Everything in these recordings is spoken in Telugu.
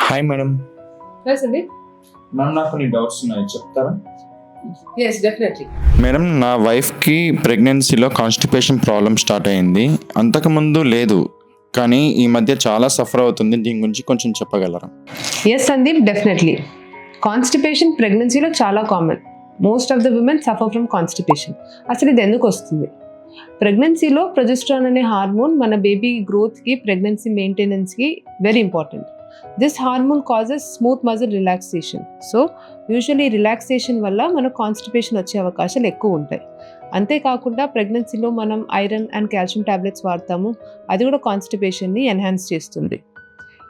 Hi madam. Yes, Sandeep. Ma'am నాకు కొన్ని డౌట్స్ ఉన్నాయి, చెప్తారా? Yes, definitely. మేడం, నా వైఫ్కి ప్రెగ్నెన్సీలో కాన్స్టిపేషన్ ప్రాబ్లం స్టార్ట్ అయింది. అంతకుముందు లేదు, కానీ ఈ మధ్య చాలా సఫర్ అవుతుంది. దీని గురించి కొంచెం చెప్పగలరా? Yes, Sandeep, definitely. కాన్స్టిపేషన్ ప్రెగ్నెన్సీలో చాలా common. Most of the women suffer from constipation. అసలు ఇది ఎందుకు వస్తుంది? ప్రెగ్నెన్సీలో ప్రొజెస్ట్రాన్ అనే హార్మోన్ మన బేబీ గ్రోత్కి, ప్రెగ్నెన్సీ మెయింటెనెన్స్కి very important. This hormone causes smooth muscle relaxation. So usually relaxation వల్ల మనకు కాన్స్టిపేషన్ వచ్చే అవకాశాలు ఎక్కువ ఉంటాయి. అంతేకాకుండా ప్రెగ్నెన్సీలో మనం ఐరన్ అండ్ కాల్షియం టాబ్లెట్స్ వాడతాము. అది కూడా కాన్స్టిపేషన్ని ఎన్హాన్స్ చేస్తుంది.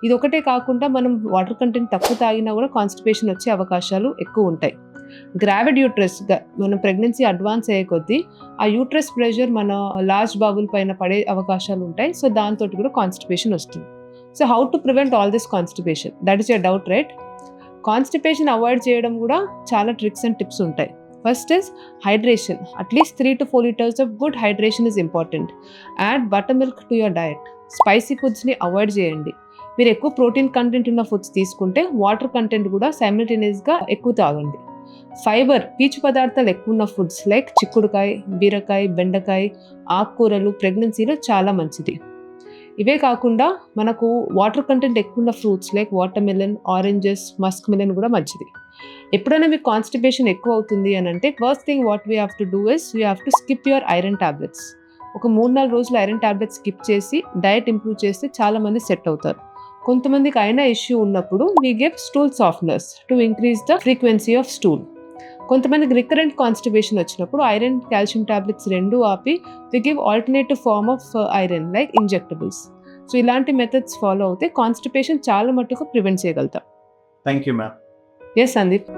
ఇది ఒకటే కాకుండా మనం వాటర్ కంటెంట్ తక్కువ తాగినా కూడా కాన్స్టిపేషన్ వచ్చే అవకాశాలు ఎక్కువ ఉంటాయి. గ్రావిడ్ యూట్రస్గా మన ప్రెగ్నెన్సీ అడ్వాన్స్ అయ్యే కొద్దీ ఆ యూట్రస్ ప్రెషర్ మన లార్జ్ బాబుల్ పైన పడే అవకాశాలు ఉంటాయి. సో దాంతో కూడా కాన్స్టిపేషన్ వస్తుంది. So how to prevent all this constipation? That is your doubt, right? Constipation avoid చేయడం కూడా చాలా ట్రిక్స్ అండ్ టిప్స్ ఉంటాయి. First is hydration. At least 3 to 4 liters of good hydration is important. Add buttermilk to your diet. Spicy ఫుడ్స్ని అవాయిడ్ చేయండి. మీరు ఎక్కువ ప్రోటీన్ కంటెంట్ ఉన్న ఫుడ్స్ తీసుకుంటే వాటర్ కంటెంట్ కూడా సైమిల్టేనియస్గా ఎక్కువ తాగండి. ఫైబర్, పీచు పదార్థాలు ఎక్కువ ఉన్న ఫుడ్స్ లైక్ చిక్కుడుకాయ, బీరకాయ, బెండకాయ, ఆకుకూరలు ప్రెగ్నెన్సీలో చాలా మంచిది. ఇవే కాకుండా మనకు వాటర్ కంటెంట్ ఎక్కువ ఉన్న fruits like water melon, oranges, Musk melon కూడా మంచిది. ఎప్పుడైనా మీకు కాన్స్టిపేషన్ ఎక్కువ అవుతుంది అని అంటే first thing what we have to do is we have to skip your iron tablets. ఒక 3-4 రోజులు ఐరన్ టాబ్లెట్స్ స్కిప్ చేసి డయట్ ఇంప్రూవ్ చేస్తే చాలామంది సెట్ అవుతారు. కొంతమందికి అయినా ఇష్యూ ఉన్నప్పుడు we give stool softeners to increase the frequency of stool. కొంతమందికి రికరెంట్ కాన్స్టిపేషన్ వచ్చినప్పుడు ఐరన్, కాల్షియం టాబ్లెట్స్ రెండు ఆపి we give alternative form of iron like injectables. So ఇలాంటి మెథడ్స్ ఫాలో అవుతే కాన్స్టిపేషన్ చాలా మట్టుకు ప్రివెంట్ చేయగలుగుతాం. Thank you ma'am. Yes Sandeep.